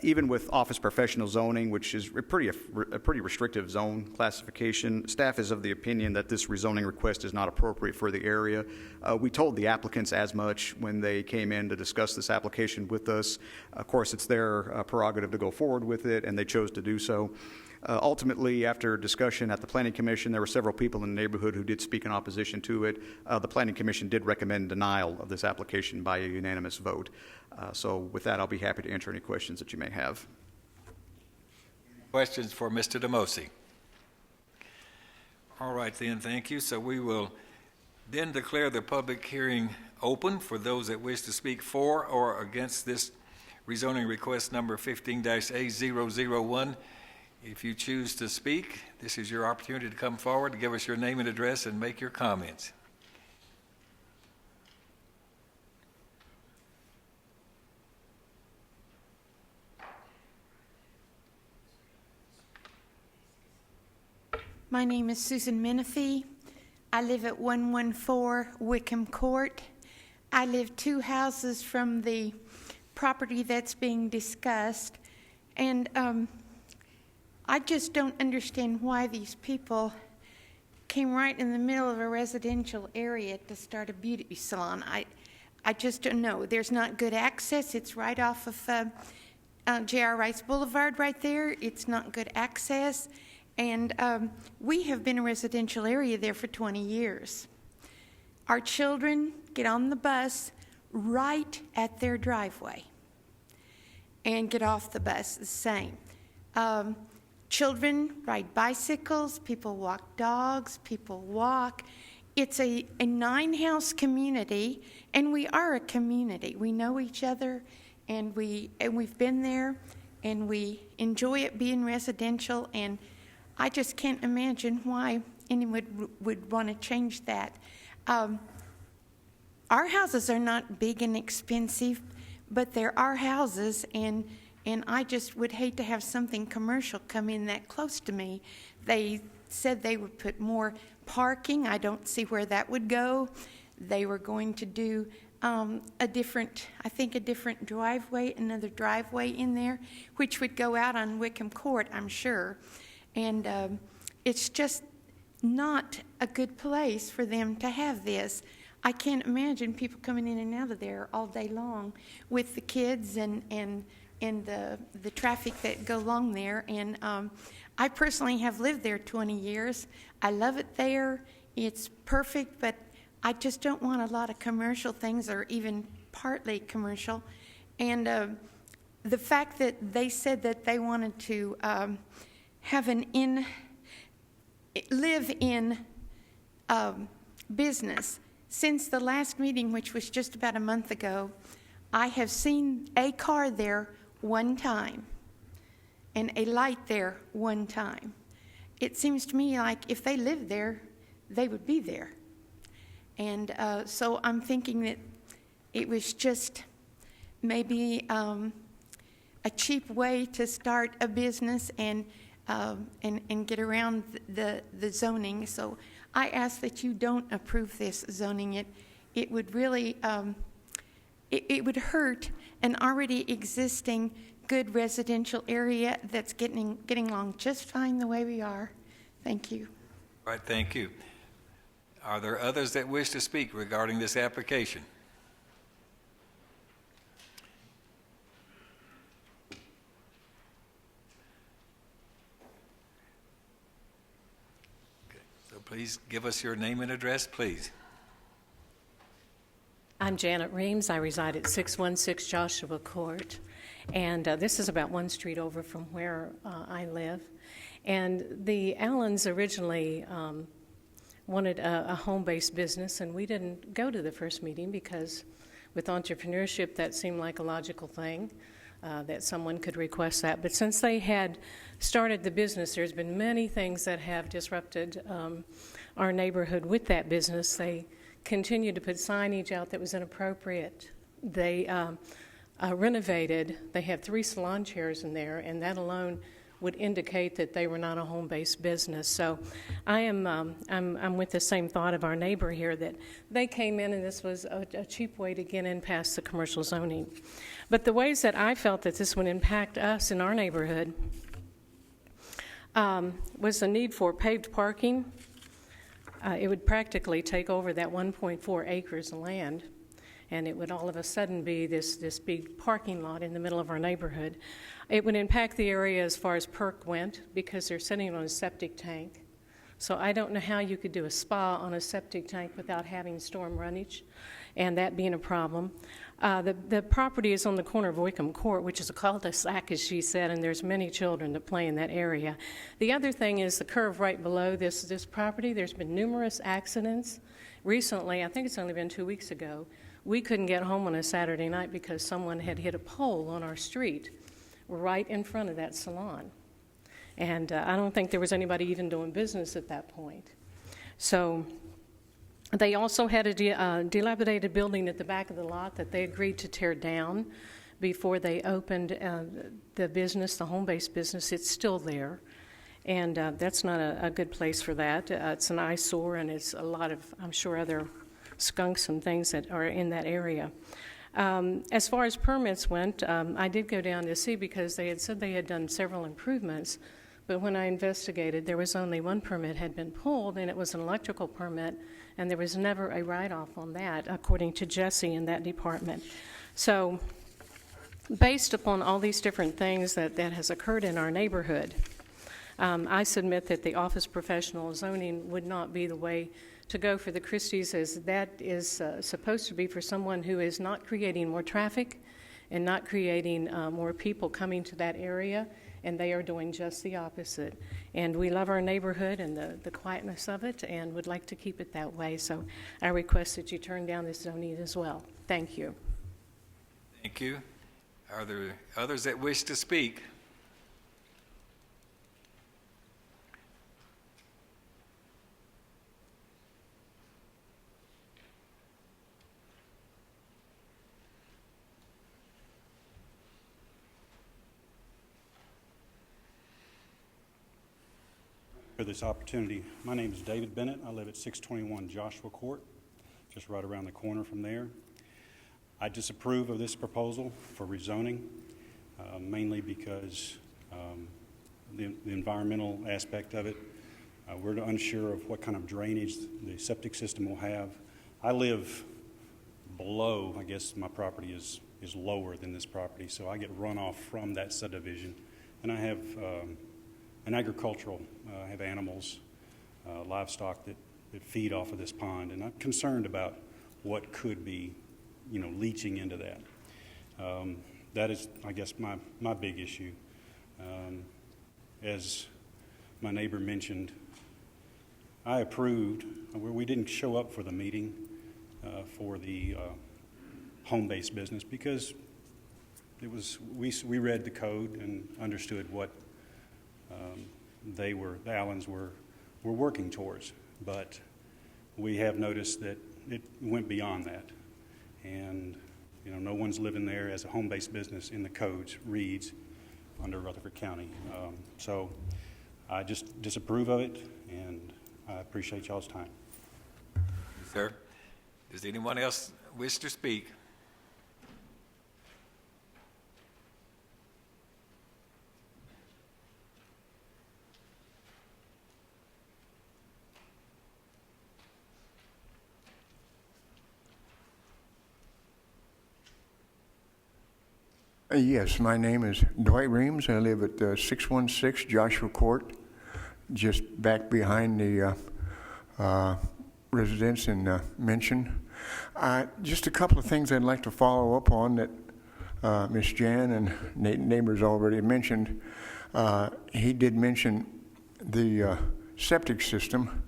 Speaker 15: Even with office professional zoning, which is a pretty restrictive zone classification, staff is of the opinion that this rezoning request is not appropriate for the area. We told the applicants as much when they came in to discuss this application with us. Of course, it's their prerogative to go forward with it, and they chose to do so. Ultimately, after discussion at the Planning Commission, there were several people in the neighborhood who did speak in opposition to it. The Planning Commission did recommend denial of this application by a unanimous vote. So with that, I'll be happy to answer any questions that you may have.
Speaker 4: Questions for Mr. Demosi? All right then, thank you. So we will then declare the public hearing open for those that wish to speak for or against this rezoning request number 15-A001. If you choose to speak, this is your opportunity to come forward, to give us your name and address, and make your comments.
Speaker 16: My name is Susan Menifee. I live at 114 Wickham Court. I live 2 houses from the property that's being discussed, and I just don't understand why these people came right in the middle of a residential area to start a beauty salon. I just don't know. There's not good access. It's right off of J.R. Rice Boulevard right there. It's not good access. And we have been a residential area there for 20 years. Our children get on the bus right at their driveway and get off the bus the same. Children ride bicycles, people walk dogs, people walk. It's a 9-house community, and we are a community. We know each other, and we've been there, and we enjoy it being residential, and I just can't imagine why anyone would want to change that. Our houses are not big and expensive, but there are houses, and I just would hate to have something commercial come in that close to me. They said they would put more parking. I don't see where that would go. They were going to do a different driveway, another driveway in there, which would go out on Wickham Court, I'm sure. And it's just not a good place for them to have this. I can't imagine people coming in and out of there all day long with the kids and the traffic that go along there. And I personally have lived there 20 years. I love it there. It's perfect, but I just don't want a lot of commercial things or even partly commercial. And the fact that they said that they wanted to have an live-in business. Since the last meeting, which was just about a month ago, I have seen a car there one time and a light there one time. It seems to me like if they lived there, they would be there. And so I'm thinking that it was just maybe a cheap way to start a business and get around the zoning. So I ask that you don't approve this zoning. It would really it would hurt an already existing good residential area that's getting along just fine the way we are. Thank you.
Speaker 4: All right, thank you. Are there others that wish to speak regarding this application? Please give us your name and address, please.
Speaker 17: I'm Janet Reams. I reside at 616 Joshua Court, and this is about one street over from where I live. And the Allens originally wanted a home-based business, and we didn't go to the first meeting because with entrepreneurship, that seemed like a logical thing. That someone could request that. But since they had started the business, there's been many things that have disrupted our neighborhood with that business. They continued to put signage out that was inappropriate. They renovated. They have 3 salon chairs in there, and that alone would indicate that they were not a home-based business. So I'm with the same thought of our neighbor here, that they came in and this was a cheap way to get in past the commercial zoning. But the ways that I felt that this would impact us in our neighborhood was the need for paved parking. It would practically take over that 1.4 acres of land, and it would all of a sudden be this big parking lot in the middle of our neighborhood. It would impact the area as far as perk went because they're sitting on a septic tank. So I don't know how you could do a spa on a septic tank without having storm runnage. and that being a problem. The property is on the corner of Wickham Court, which is a cul-de-sac, as she said, and there's many children that play in that area. The other thing is the curve right below this property. There's been numerous accidents. Recently, I think it's only been 2 weeks ago, we couldn't get home on a Saturday night because someone had hit a pole on our street right in front of that salon. And I don't think there was anybody even doing business at that point. So they also had a dilapidated building at the back of the lot that they agreed to tear down before they opened the business, the home-based business. It's still there. And that's not a good place for that. It's an eyesore, and it's a lot of, I'm sure, other skunks and things that are in that area. As far as permits went, I did go down to see because they had said they had done several improvements, but when I investigated, there was only one permit had been pulled, and it was an electrical permit, and there was never a write-off on that, according to Jesse in that department. So based upon all these different things that has occurred in our neighborhood, I submit that the office professional zoning would not be the way to go for the Christies, as that is supposed to be for someone who is not creating more traffic and not creating more people coming to that area, and they are doing just the opposite. And we love our neighborhood and the quietness of it and would like to keep it that way. So I request that you turn down this zoning as well. Thank you.
Speaker 4: Thank you. Are there others that wish to speak?
Speaker 18: For this opportunity. My name is David Bennett. I live at 621 Joshua Court, just right around the corner from there. I disapprove of this proposal for rezoning, mainly because the environmental aspect of it. We're unsure of what kind of drainage the septic system will have. I live below, I guess my property is lower than this property, so I get runoff from that subdivision. And I have an agricultural, I have animals, livestock that feed off of this pond, and I'm concerned about what could be, leaching into that. That is, I guess, my big issue. As my neighbor mentioned, I approved, we didn't show up for the meeting for the home-based business because it was, we read the code and understood what the Allens were working towards, but we have noticed that it went beyond that, and no one's living there as a home-based business in the codes reads under Rutherford County. So I just disapprove of it, and I appreciate y'all's time.
Speaker 4: Sir, does anyone else wish to speak?
Speaker 19: Yes, my name is Dwight Reams. I live at 616 Joshua Court, just back behind the residence in Mention. Just a couple of things I'd like to follow up on that Ms. Jan and neighbors already mentioned. He did mention the septic system,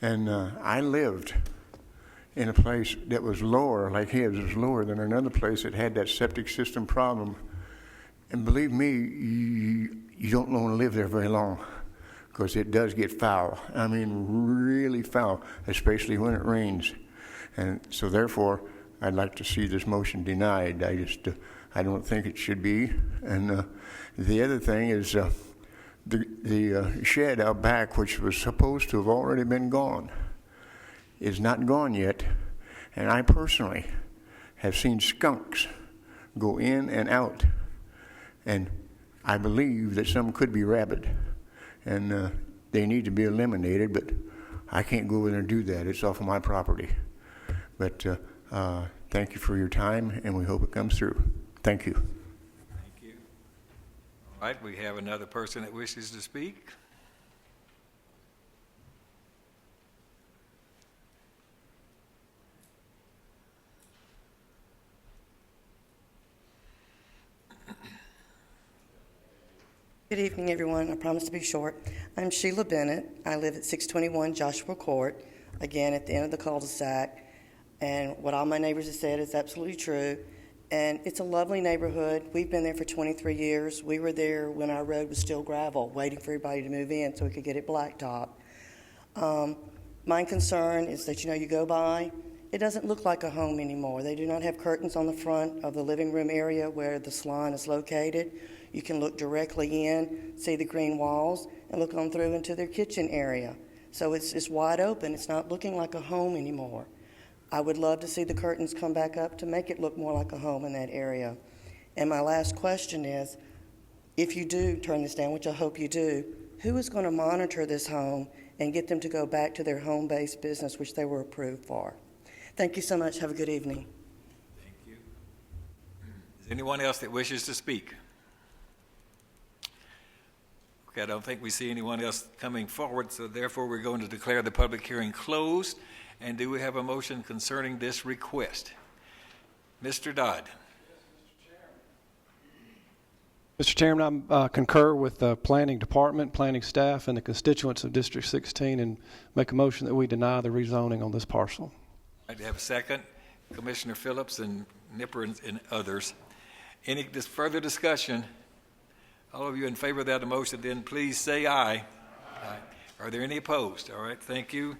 Speaker 19: and I lived in a place that was lower, like his was lower than another place that had that septic system problem. And believe me, you don't want to live there very long because it does get foul. I mean, really foul, especially when it rains. And so therefore, I'd like to see this motion denied. I don't think it should be. And the other thing is the shed out back, which was supposed to have already been gone, is not gone yet, and I personally have seen skunks go in and out, and I believe that some could be rabid, and they need to be eliminated, but I can't go in there and do that. It's off of my property. But thank you for your time, and we hope it comes through. Thank you.
Speaker 4: Thank you. All right, we have another person that wishes to speak.
Speaker 20: Good evening, everyone. I promise to be short. I'm Sheila Bennett. I live at 621 Joshua Court, again at the end of the cul-de-sac. And what all my neighbors have said is absolutely true. And it's a lovely neighborhood. We've been there for 23 years. We were there when our road was still gravel, waiting for everybody to move in so we could get it blacktop. My concern is that, you go by, it doesn't look like a home anymore. They do not have curtains on the front of the living room area where the salon is located. You can look directly in, see the green walls, and look on through into their kitchen area. So it's wide open. It's not looking like a home anymore. I would love to see the curtains come back up to make it look more like a home in that area. And my last question is, if you do turn this down, which I hope you do, who is going to monitor this home and get them to go back to their home-based business, which they were approved for? Thank you so much. Have a good evening.
Speaker 4: Thank you. Is there anyone else that wishes to speak? Okay, I don't think we see anyone else coming forward, so therefore we're going to declare the public hearing closed. And do we have a motion concerning this request? Mr. Dodd.
Speaker 21: Mr. Chairman, I concur with the planning department, planning staff, and the constituents of District 16 and make a motion that we deny the rezoning on this parcel.
Speaker 4: I'd have a second. Commissioner Phillips and Nipper and others. Any further discussion? All of you in favor of that motion, then please say aye. Aye. Are there any opposed? All right, thank you.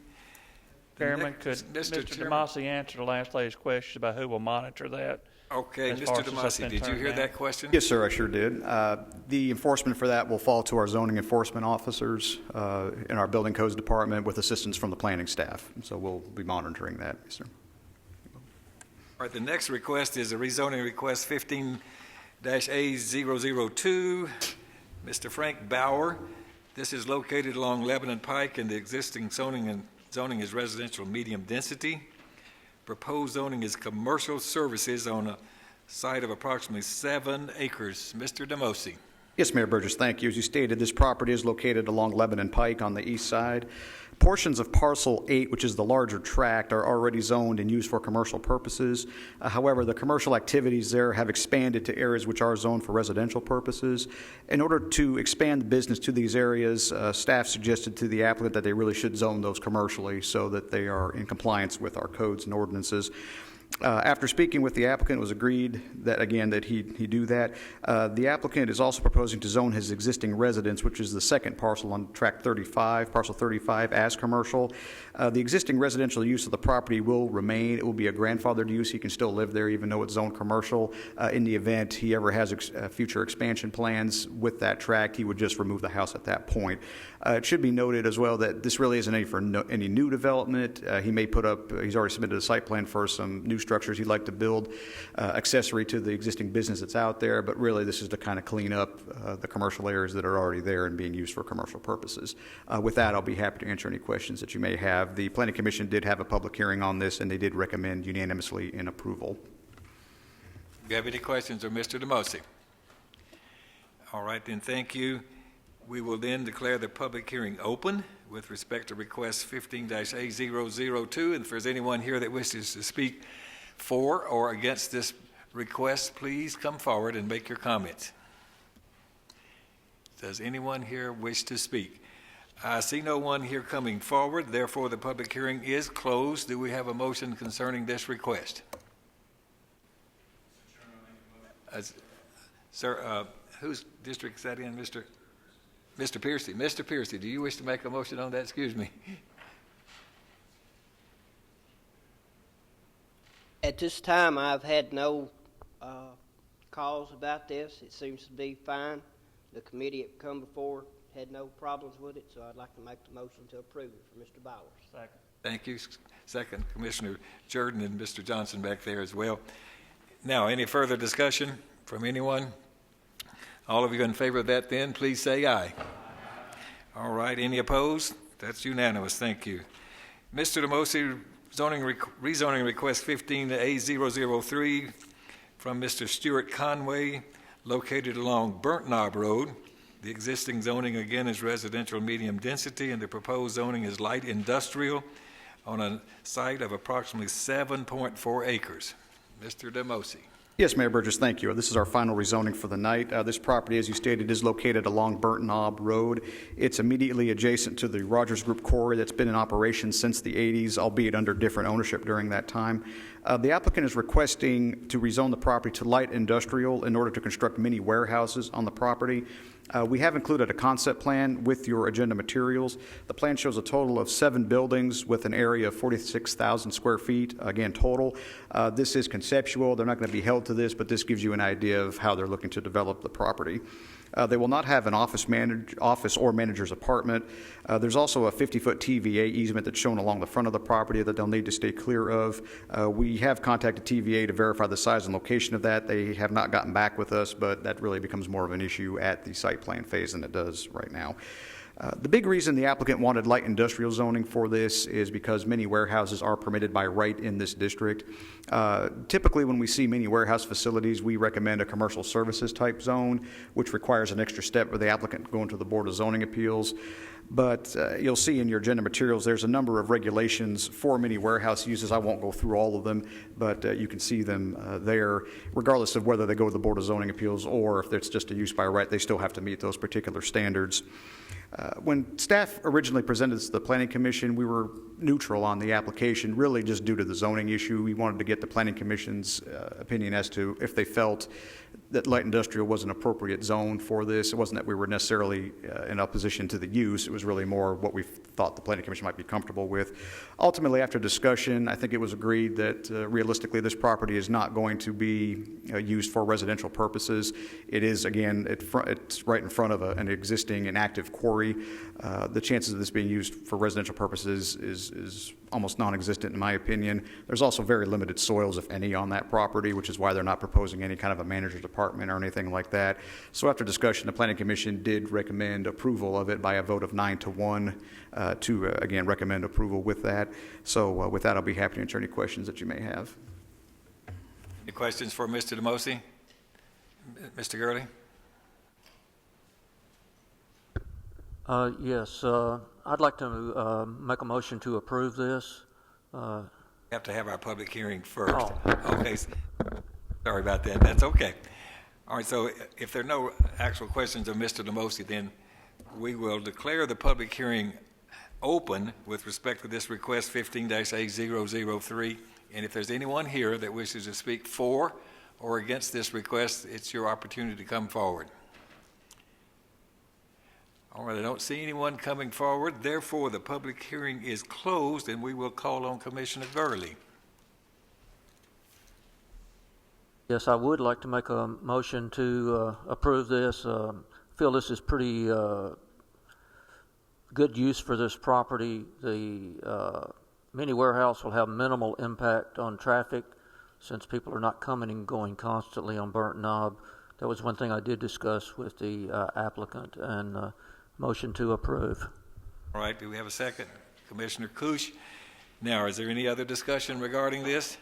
Speaker 12: Chairman, could Mr. DeMasi answer the last lady's question about who will monitor that?
Speaker 4: Okay, Mr. DeMasi, did you hear that question?
Speaker 15: Yes, sir, I sure did. The enforcement for that will fall to our zoning enforcement officers in our building codes department with assistance from the planning staff. So we'll be monitoring that, yes, sir.
Speaker 4: All right, the next request is a rezoning request 15-A002. Mr. Frank Bauer. This is located along Lebanon Pike, and the existing zoning is residential medium density. Proposed zoning is commercial services on a site of approximately 7 acres. Mr. DeMosi.
Speaker 15: Yes, Mayor Burgess, thank you. As you stated, this property is located along Lebanon Pike on the east side. Portions of Parcel 8, which is the larger tract, are already zoned and used for commercial purposes. However, the commercial activities there have expanded to areas which are zoned for residential purposes. In order to expand the business to these areas, staff suggested to the applicant that they really should zone those commercially so that they are in compliance with our codes and ordinances. After speaking with the applicant, it was agreed that, again, that he do that. The applicant is also proposing to zone his existing residence, which is the second parcel on tract 35, parcel 35, as commercial. The existing residential use of the property will remain. It will be a grandfathered use. He can still live there even though it's zoned commercial. In the event he ever has future expansion plans with that tract, he would just remove the house at that point. It should be noted as well that this really isn't any new development. He may put up, he's already submitted a site plan for some new structures he'd like to build accessory to the existing business that's out there, but really this is to kind of clean up the commercial areas that are already there and being used for commercial purposes. With that, I'll be happy to answer any questions that you may have. The Planning Commission did have a public hearing on this, and they did recommend unanimously in approval.
Speaker 4: Do you have any questions of Mr. DeMosi? All right, then, thank you. We will then declare the public hearing open with respect to request 15-A002. And if there's anyone here that wishes to speak for or against this request, please come forward and make your comments. Does anyone here wish to speak? I see no one here coming forward. Therefore, the public hearing is closed. Do we have a motion concerning this request? Sir, whose district is that in, Mr. Piercy? Mr. Piercy, do you wish to make a motion on that? Excuse me.
Speaker 22: At this time, I've had no calls about this. It seems to be fine. The committee that come before had no problems with it, so I'd like to make the motion to approve it for Mr. Bowers.
Speaker 12: Second.
Speaker 4: Thank you. Second, Commissioner Jordan and Mr. Johnson back there as well. Now, any further discussion from anyone? All of you in favor of that, then, please say aye. All right. Any opposed? That's unanimous. Thank you. Mr. DeMosi, rezoning request 15-A003 from Mr. Stuart Conway, located along Burnt Knob Road. The existing zoning, again, is residential medium density, and the proposed zoning is light industrial on a site of approximately 7.4 acres. Mr. DeMosi.
Speaker 15: Yes, Mayor Burgess, thank you. This is our final rezoning for the night. This property, as you stated, is located along Burnt Knob Road. It's immediately adjacent to the Rogers Group quarry that's been in operation since the 80s, albeit under different ownership during that time. The applicant is requesting to rezone the property to light industrial in order to construct mini warehouses on the property. We have included a concept plan with your agenda materials. The plan shows a total of 7 buildings with an area of 46,000 square feet, again, total. This is conceptual. They're not going to be held to this, but this gives you an idea of how they're looking to develop the property. They will not have an office or manager's apartment. There's also a 50-foot TVA easement that's shown along the front of the property that they'll need to stay clear of. We have contacted TVA to verify the size and location of that. They have not gotten back with us, but that really becomes more of an issue at the site plan phase than it does right now. The big reason the applicant wanted light industrial zoning for this is because many warehouses are permitted by right in this district. Typically, when we see many warehouse facilities, we recommend a commercial services type zone, which requires an extra step for the applicant going to the Board of Zoning Appeals. But you'll see in your agenda materials there's a number of regulations for many warehouse uses. I won't go through all of them, but you can see them there. Regardless of whether they go to the Board of Zoning Appeals or if it's just a use by right, they still have to meet those particular standards. When staff originally presented this to the Planning Commission, we were neutral on the application, really just due to the zoning issue. We wanted to get the Planning Commission's opinion as to if they felt that light industrial was an appropriate zone for this. It wasn't that we were necessarily in opposition to the use. It was really more what we thought the Planning Commission might be comfortable with. Ultimately, after discussion, I think it was agreed that realistically this property is not going to be used for residential purposes. It is, again, it's right in front of an existing and active quarry. The chances of this being used for residential purposes is almost non-existent in my opinion. There's also very limited soils, if any, on that property, which is why they're not proposing any kind of a manager's apartment or anything like that. So after discussion, the Planning Commission did recommend approval of it by a vote of 9-1 to, again, recommend approval with that. So with that, I'll be happy to answer any questions that you may have.
Speaker 4: Any questions for Mr. DeMosi? Mr. Gurley?
Speaker 2: Yes, I'd like to make a motion to approve this.
Speaker 4: We have to have our public hearing first.
Speaker 2: Oh.
Speaker 4: Okay. Sorry about that. That's okay. All right, so if there are no actual questions of Mr. DeMosi, then we will declare the public hearing open with respect to this request 15-A003. And if there's anyone here that wishes to speak for or against this request, it's your opportunity to come forward. All right, I don't see anyone coming forward. Therefore, the public hearing is closed, and we will call on Commissioner Gurley.
Speaker 2: Yes, I would like to make a motion to approve this. I feel this is pretty good use for this property. The mini warehouse will have minimal impact on traffic since people are not coming and going constantly on Burnt Knob. That was one thing I did discuss with the applicant, and motion to approve.
Speaker 4: All right, do we have a second? Commissioner Kush. Now, is there any other discussion regarding this?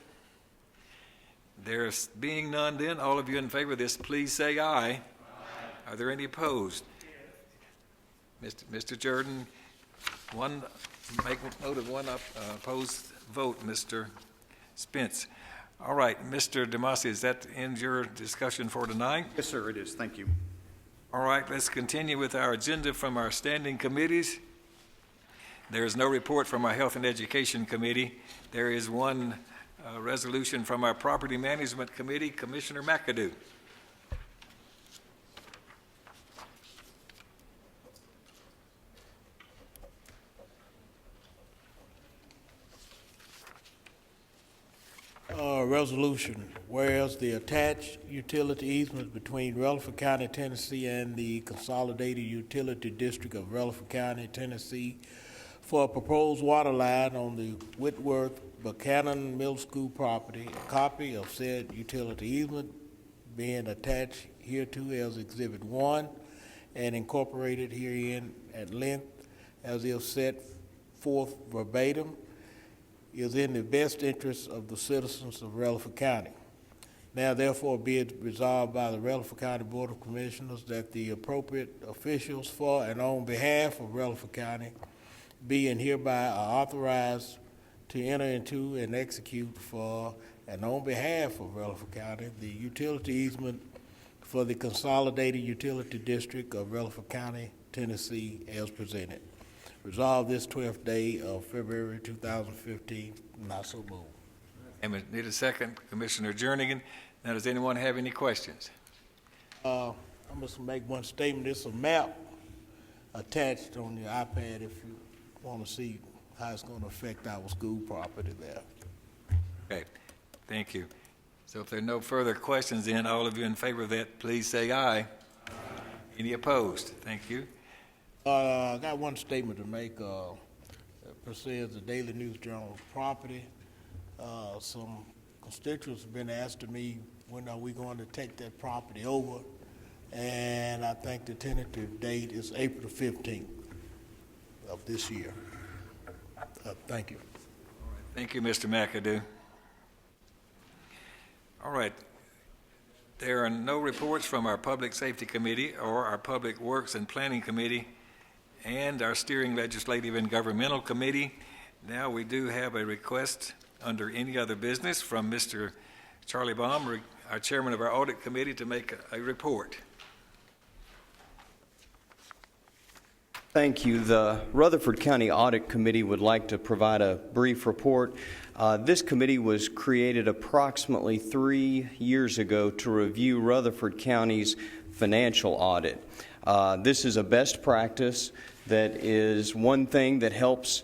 Speaker 4: There's being none then, all of you in favor of this, please say aye. Aye. Are there any opposed? Mr. Jordan, make note of one opposed vote, Mr. Spence. All right, Mr. DeMosi, is that end your discussion for tonight?
Speaker 15: Yes, sir, it is. Thank you.
Speaker 4: All right, let's continue with our agenda from our standing committees. There is no report from our Health and Education Committee. There is one resolution from our Property Management Committee. Commissioner McAdoo.
Speaker 3: Resolution, whereas the attached utility easement between Rutherford County, Tennessee and the Consolidated Utility District of Rutherford County, Tennessee for a proposed water line on the Whitworth Buchanan Middle School property, a copy of said utility easement being attached hereto as Exhibit 1 and incorporated herein at length as if set forth verbatim, is in the best interest of the citizens of Rutherford County. Now, therefore, be it resolved by the Rutherford County Board of Commissioners that the appropriate officials for and on behalf of Rutherford County be and hereby are authorized to enter into and execute for And on behalf of Rutherford County, the utility easement for the Consolidated Utility District of Rutherford County, Tennessee, as presented. Resolved this 12th day of February 2015, not so moved.
Speaker 4: And we need a second, Commissioner Jernigan. Now, does anyone have any questions?
Speaker 3: I'm going to make one statement. There's a map attached on your iPad if you want to see how it's going to affect our school property there.
Speaker 4: Okay, thank you. So if there are no further questions, then all of you in favor of that, please say aye. Any opposed? Thank you.
Speaker 3: I got one statement to make. Pursuant the Daily News Journal property, some constituents have been asking me when are we going to take that property over, and I think the tentative date is April 15th of this year. Thank you.
Speaker 4: Thank you, Mr. McAdoo. All right. There are no reports from our Public Safety Committee or our Public Works and Planning Committee and our Steering Legislative and Governmental Committee. Now we do have a request under any other business from Mr. Charlie Baum, our Chairman of our Audit Committee, to make a report.
Speaker 1: Thank you. The Rutherford County Audit Committee would like to provide a brief report. This committee was created approximately 3 years ago to review Rutherford County's financial audit. This is a best practice that is one thing that helps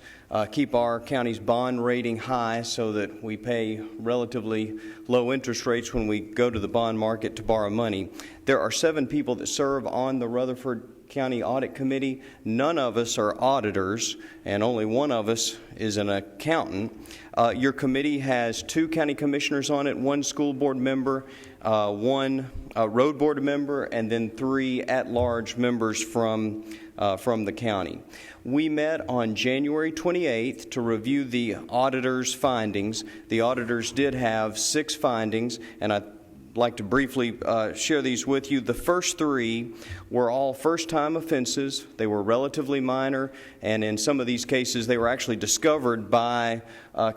Speaker 1: keep our county's bond rating high so that we pay relatively low interest rates when we go to the bond market to borrow money. There are 7 people that serve on the Rutherford County Audit Committee. None of us are auditors, and only one of us is an accountant. Your committee has 2 county commissioners on it, 1 school board member, 1 road board member, and then 3 at-large members from the county. We met on January 28th to review the auditor's findings. The auditors did have 6 findings, and I'd like to briefly share these with you. The first 3 were all first-time offenses. They were relatively minor, and in some of these cases, they were actually discovered by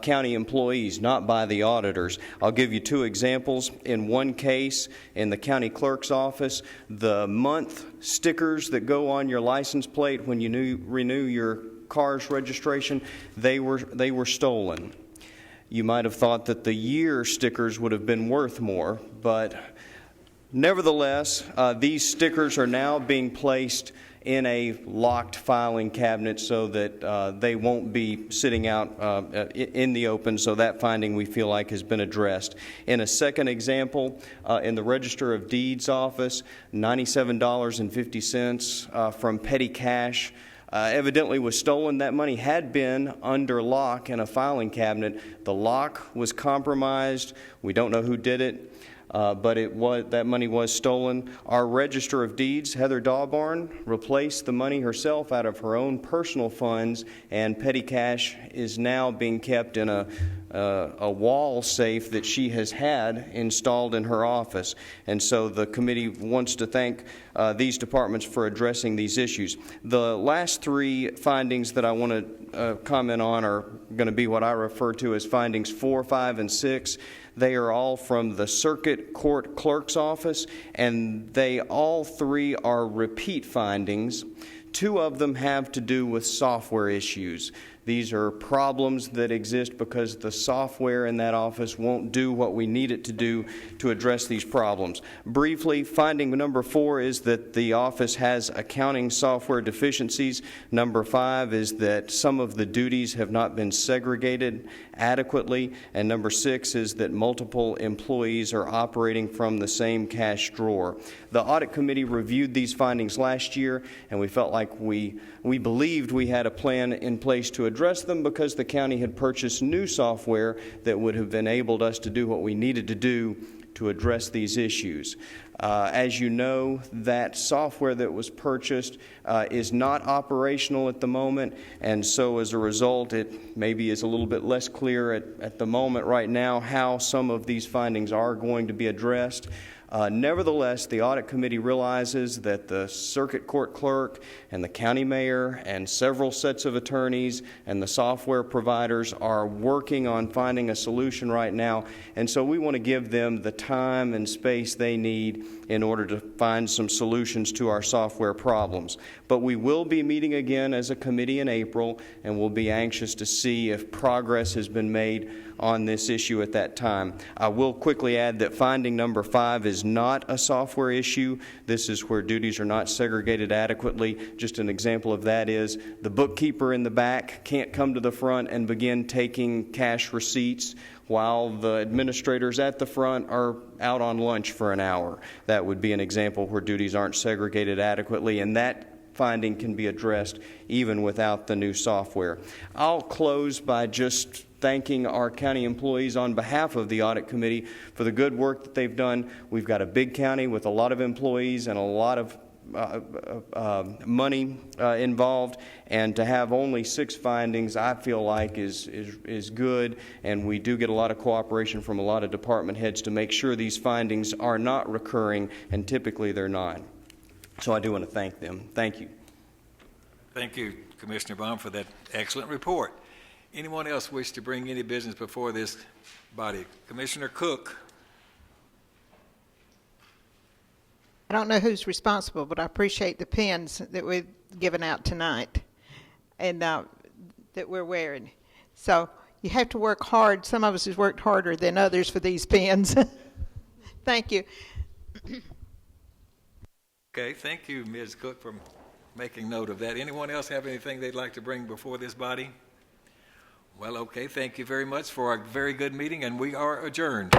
Speaker 1: county employees, not by the auditors. I'll give you 2 examples. In one case, in the county clerk's office, the month stickers that go on your license plate when you renew your car's registration, they were stolen. You might have thought that the year stickers would have been worth more, but nevertheless, these stickers are now being placed in a locked filing cabinet so that they won't be sitting out in the open, so that finding we feel like has been addressed. In a second example, in the Register of Deeds office, $97.50 from petty cash evidently was stolen. That money had been under lock in a filing cabinet. The lock was compromised. We don't know who did it, but that money was stolen. Our Register of Deeds, Heather Dawbarn, replaced the money herself out of her own personal funds, and petty cash is now being kept in a wall safe that she has had installed in her office. And so the committee wants to thank these departments for addressing these issues. The last 3 findings that I want to comment on are going to be what I refer to as findings 4, 5, and 6. They are all from the Circuit Court Clerk's Office, and they all 3 are repeat findings. 2 of them have to do with software issues. These are problems that exist because the software in that office won't do what we need it to do to address these problems. Briefly, finding number 4 is that the office has accounting software deficiencies. Number 5 is that some of the duties have not been segregated adequately. And number 6 is that multiple employees are operating from the same cash drawer. The audit committee reviewed these findings last year, and we felt like we believed we had a plan in place to address them because the county had purchased new software that would have enabled us to do what we needed to do to address these issues. As you know, that software that was purchased is not operational at the moment, and so as a result, it maybe is a little bit less clear at the moment right now how some of these findings are going to be addressed. Nevertheless, the audit committee realizes that the circuit court clerk and the county mayor and several sets of attorneys and the software providers are working on finding a solution right now, and so we want to give them the time and space they need in order to find some solutions to our software problems. But we will be meeting again as a committee in April, and we'll be anxious to see if progress has been made on this issue at that time. I will quickly add that finding number 5 is not a software issue. This is where duties are not segregated adequately. Just an example of that is the bookkeeper in the back can't come to the front and begin taking cash receipts while the administrators at the front are out on lunch for an hour. That would be an example where duties aren't segregated adequately, and that finding can be addressed even without the new software. I'll close by just thanking our county employees on behalf of the audit committee for the good work that they've done. We've got a big county with a lot of employees and a lot of money involved, and to have only 6 findings I feel like is good, and we do get a lot of cooperation from a lot of department heads to make sure these findings are not recurring, and typically they're not. So I do want to thank them. Thank you.
Speaker 4: Thank you, Commissioner Baum, for that excellent report. Anyone else wish to bring any business before this body? Commissioner Cook.
Speaker 5: I don't know who's responsible, but I appreciate the pins that we've given out tonight and that we're wearing. So you have to work hard. Some of us have worked harder than others for these pins. Thank you.
Speaker 4: Okay, thank you, Ms. Cook, for making note of that. Anyone else have anything they'd like to bring before this body? Well, okay, thank you very much for a very good meeting, and we are adjourned.